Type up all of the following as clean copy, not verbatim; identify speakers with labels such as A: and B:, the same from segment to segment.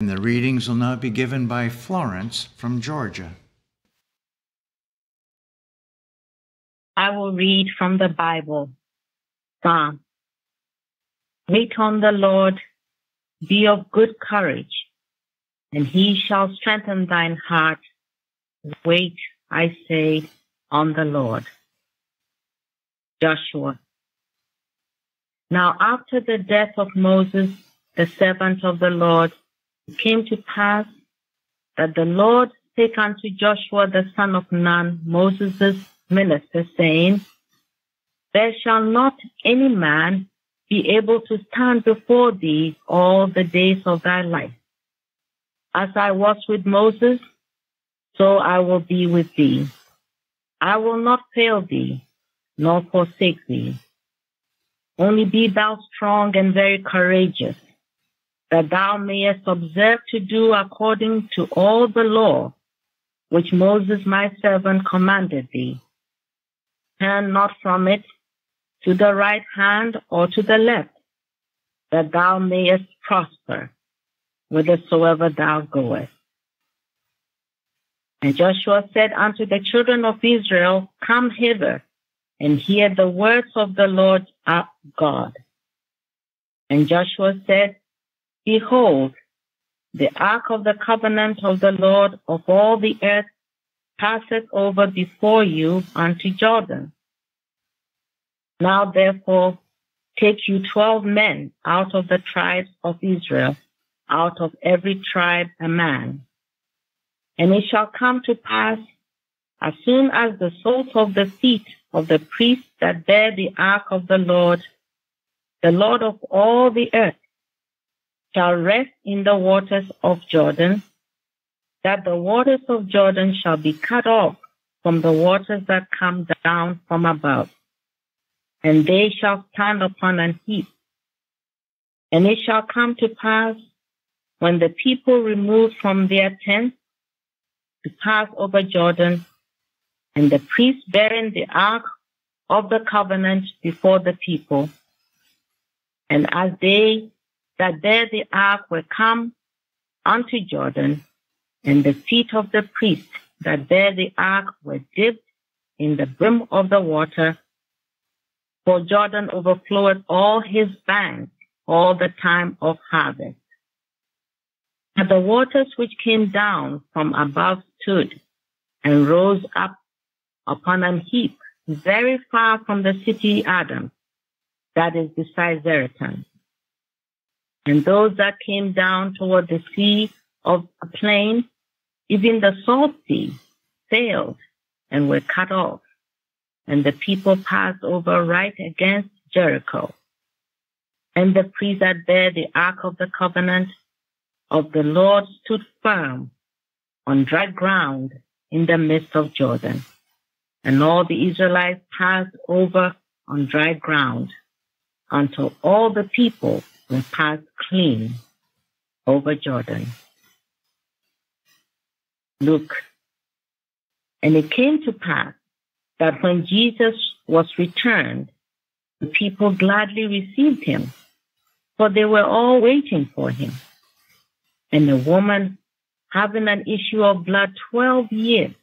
A: And the readings will now be given by Florence from Georgia.
B: I will read from the Bible. Psalm. Wait on the Lord, be of good courage, and he shall strengthen thine heart. Wait, I say, on the Lord. Joshua. Now after the death of Moses, the servant of the Lord, it came to pass that the Lord spake unto Joshua the son of Nun, Moses' minister, saying, There shall not any man be able to stand before thee all the days of thy life. As I was with Moses, so I will be with thee. I will not fail thee, nor forsake thee. Only be thou strong and very courageous, that thou mayest observe to do according to all the law which Moses my servant commanded thee. Turn not from it to the right hand or to the left, that thou mayest prosper whithersoever thou goest. And Joshua said unto the children of Israel, Come hither, and hear the words of the Lord our God. And Joshua said, Behold, the ark of the covenant of the Lord of all the earth passeth over before you unto Jordan. Now therefore take you 12 men out of the tribes of Israel, out of every tribe a man. And it shall come to pass, as soon as the soles of the feet of the priests that bear the ark of the Lord of all the earth, shall rest in the waters of Jordan, that the waters of Jordan shall be cut off from the waters that come down from above, and they shall stand upon an heap. And it shall come to pass, when the people remove from their tents to pass over Jordan, and the priests bearing the ark of the covenant before the people, and as they that bear the ark were come unto Jordan, and the feet of the priests that bear the ark were dipped in the brim of the water, for Jordan overflowed all his banks all the time of harvest. But the waters which came down from above stood and rose up upon an heap very far from the city Adam, that is beside Zaretan. And those that came down toward the sea of a plain, even the salt sea, failed and were cut off, and the people passed over right against Jericho. And the priests that bare the ark of the covenant of the Lord stood firm on dry ground in the midst of Jordan. And all the Israelites passed over on dry ground, until all the people were passed clean over Jordan. Luke. And it came to pass that when Jesus was returned, the people gladly received him, for they were all waiting for him. And a woman having an issue of blood 12 years,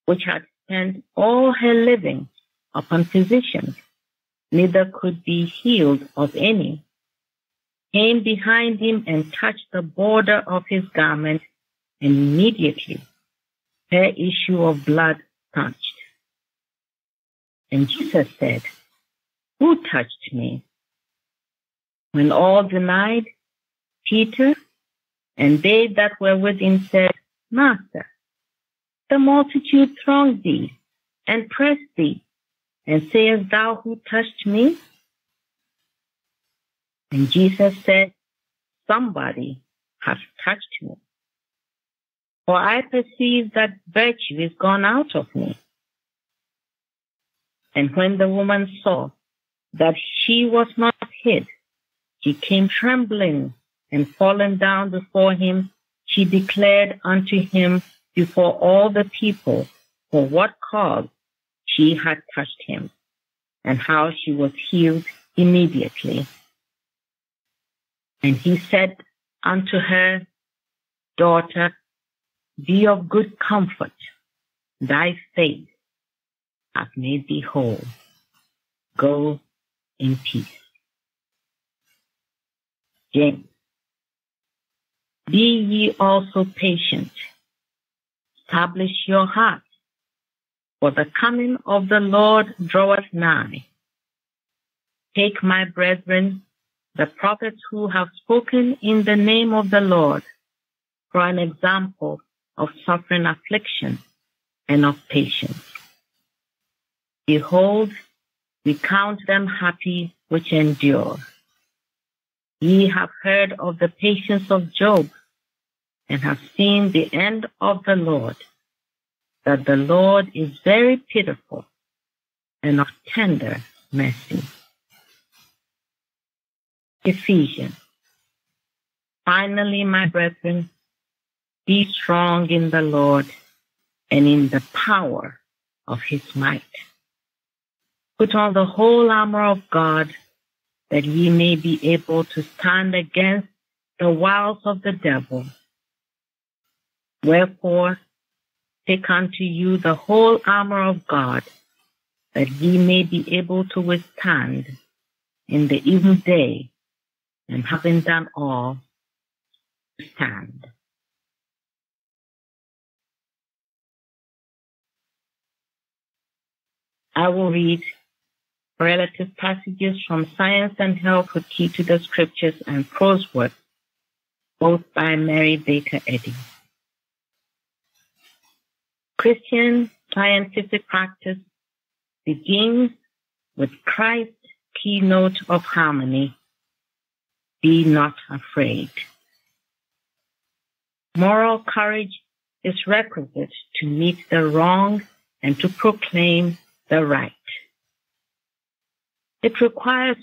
B: which had spent all her living upon physicians, neither could be healed of any, came behind him and touched the border of his garment, and immediately her issue of blood touched. And Jesus said, Who touched me? When all denied, Peter and they that were with him said, Master, the multitude thronged thee and pressed thee, and sayest thou, Who touched me? And Jesus said, Somebody hath touched me, for I perceive that virtue is gone out of me. And when the woman saw that she was not hid, she came trembling, and falling down before him, she declared unto him before all the people for what cause she had touched him, and how she was healed immediately. And he said unto her, Daughter, be of good comfort. Thy faith hath made thee whole. Go in peace. James. Be ye also patient. Establish your heart, for the coming of the Lord draweth nigh. Take, my brethren, the prophets who have spoken in the name of the Lord, for an example of suffering affliction and of patience. Behold, we count them happy which endure. Ye have heard of the patience of Job, and have seen the end of the Lord, that the Lord is very pitiful and of tender mercy. Ephesians. Finally, my brethren, be strong in the Lord and in the power of his might. Put on the whole armor of God, that ye may be able to stand against the wiles of the devil. Wherefore, take unto you the whole armor of God, that ye may be able to withstand in the evil day, and having done all, stand. I will read relative passages from Science and Health with Key to the Scriptures and prose work, both by Mary Baker Eddy. Christian scientific practice begins with Christ's keynote of harmony, be not afraid. Moral courage is requisite to meet the wrong and to proclaim the right. It requires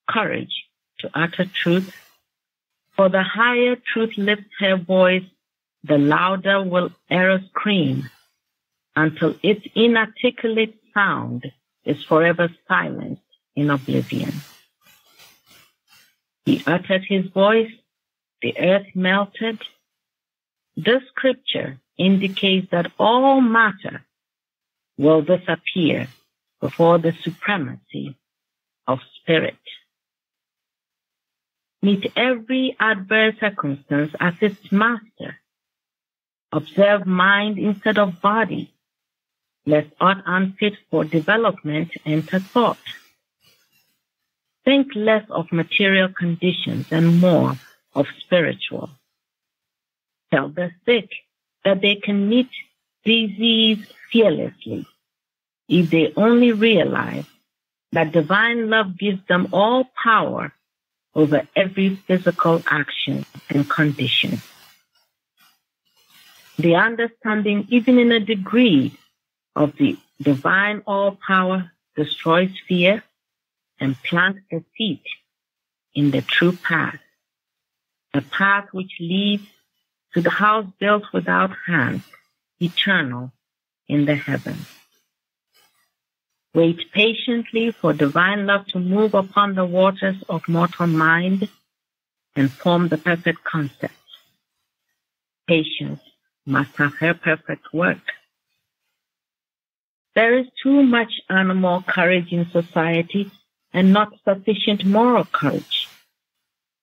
B: courage to utter truth, for the higher truth lifts her voice, the louder will error scream, until its inarticulate sound is forever silenced in oblivion. He uttered his voice, the earth melted. This scripture indicates that all matter will disappear before the supremacy of spirit. Meet every adverse circumstance as its master. Observe mind instead of body, lest aught unfit for development enter thought. Think less of material conditions and more of spiritual. Tell the sick that they can meet disease fearlessly if they only realize that divine love gives them all power over every physical action and condition. The understanding, even in a degree, of the divine all power destroys fear and plants the feet in the true path, a path which leads to the house built without hands, eternal in the heavens. Wait patiently for divine love to move upon the waters of mortal mind and form the perfect concept. Patience must have her perfect work. There is too much animal courage in society and not sufficient moral courage.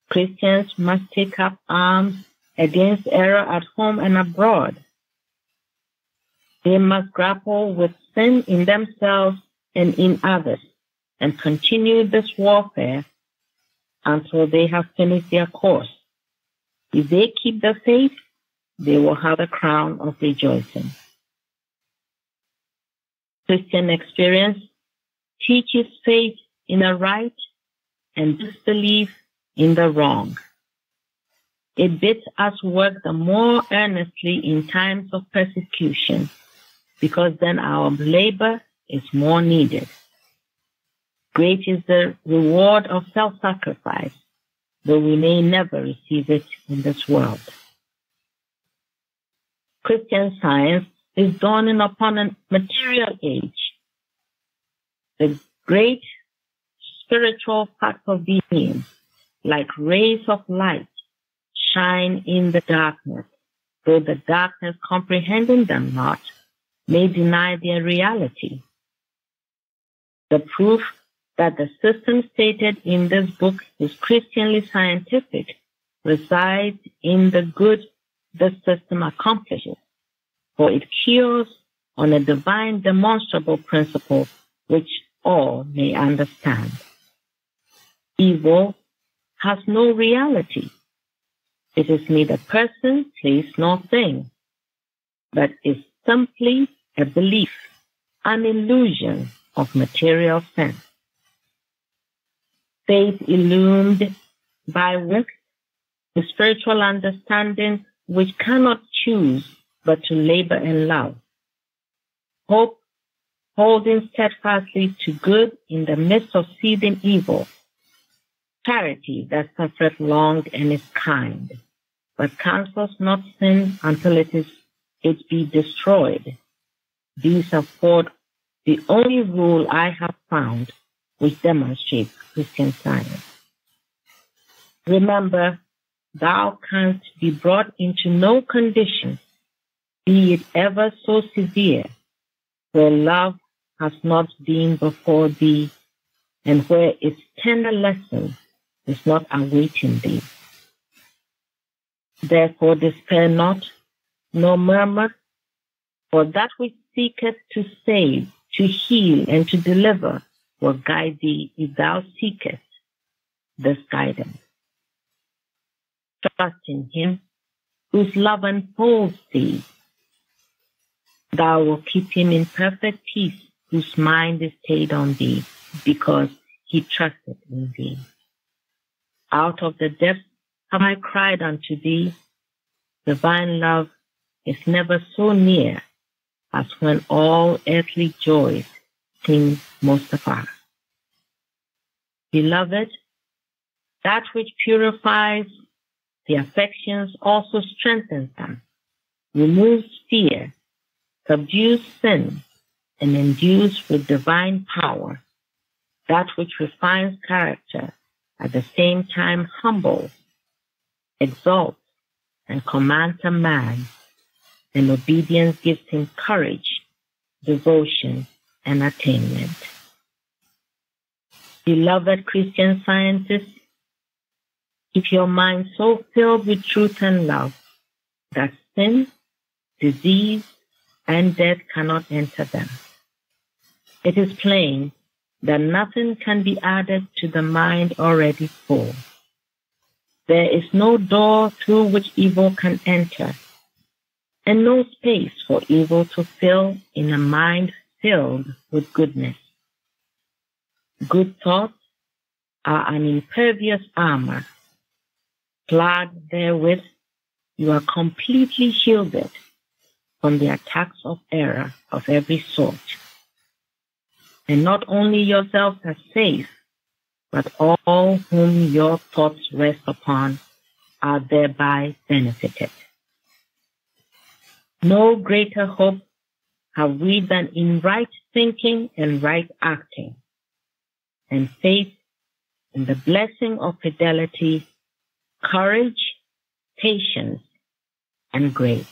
B: Christians must take up arms against error at home and abroad. They must grapple with sin in themselves and in others, and continue this warfare until they have finished their course. If they keep the faith, they will have the crown of rejoicing. Christian experience teaches faith in the right and disbelief in the wrong. It bids us work the more earnestly in times of persecution, because then our labor is more needed. Great is the reward of self-sacrifice, though we may never receive it in this world. Christian Science is dawning upon a material age. The great spiritual facts of being, like rays of light, shine in the darkness, though the darkness comprehending them not may deny their reality. The proof that the system stated in this book is Christianly scientific resides in the good this system accomplishes, for it cures on a divine demonstrable principle which all may understand. Evil has no reality. It is neither person, place, nor thing, but is simply a belief, an illusion of material sense. Faith illumined by works, the spiritual understanding which cannot choose but to labor in love. Hope, holding steadfastly to good in the midst of seething evil. Charity that suffereth long and is kind, but cancels not sin until it be destroyed. These afford the only rule I have found which demonstrates Christian Science. Remember, thou canst be brought into no condition, be it ever so severe, where love has not been before thee, and where its tender lesson is not awaiting thee. Therefore despair not, nor murmur, for that which seeketh to save, to heal, and to deliver will guide thee if thou seekest this guidance. Trust in him whose love enfolds thee. Thou wilt keep him in perfect peace, whose mind is stayed on thee, because he trusted in thee. Out of the depths have I cried unto thee. Divine love is never so near as when all earthly joys seem most afar. Beloved, that which purifies the affections also strengthens them, removes fear, subdues sin, and endues with divine power. That which refines character at the same time humbles, exalts, and commands a man, and obedience gives him courage, devotion, and attainment. Beloved Christian Scientists, keep your mind so filled with truth and love that sin, disease, and death cannot enter them. It is plain that nothing can be added to the mind already full. There is no door through which evil can enter, and no space for evil to fill in a mind filled with goodness. Good thoughts are an impervious armor. Clad therewith, you are completely shielded from the attacks of error of every sort. And not only yourselves are safe, but all whom your thoughts rest upon are thereby benefited. No greater hope have we than in right thinking and right acting, and faith in the blessing of fidelity, courage, patience, and grace.